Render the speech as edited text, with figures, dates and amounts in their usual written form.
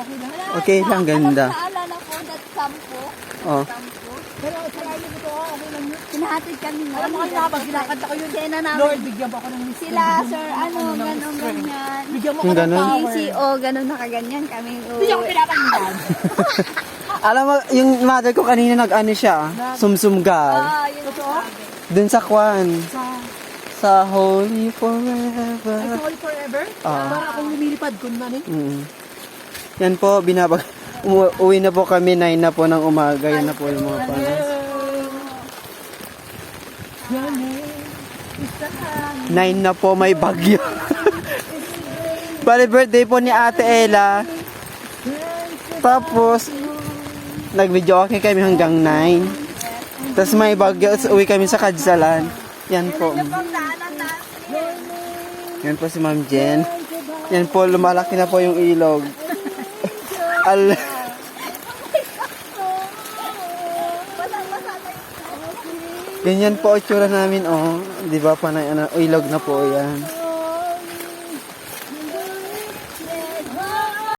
Okay lang. Okay lang, ganda. Naalala ko, that sampo. Oh. Pero sa lalim ito, okay lang yun. Hinahatid kami. Alam mo kanina pag kinakanta ko yun, Sena namin. Lord, bigyan mo ako ng Sila, sir, ganon, ganyan. Bigyan mo ako Yung ng ganon? power. PCO, ganon nakaganyan kami. Hindi ako pinapakinggan. Alam mo, yung mother ko kanina nag-ano siya, sumsumgal. Yun Totoo? Dun sa kwan. Sa Sa Holy Forever. I Call Forever? Para akong lumilipad kun man eh. Yan po, uwi na po kami, 9 na po ng umaga. Yan na po yung mga panas. Your name is the high. 9 na po, may bagyo. Bali, birthday po ni Ate Ella. Tapos, nag-video okay kami hanggang 9. Tapos may bagyo, uwi kami sa Kadsalan. Yan po. Yan po si Ma'am Jen. Yan po, lumalaki na po yung ilog. Ganyan po itsura namin, oh. Di ba, panay, ilog na po yan.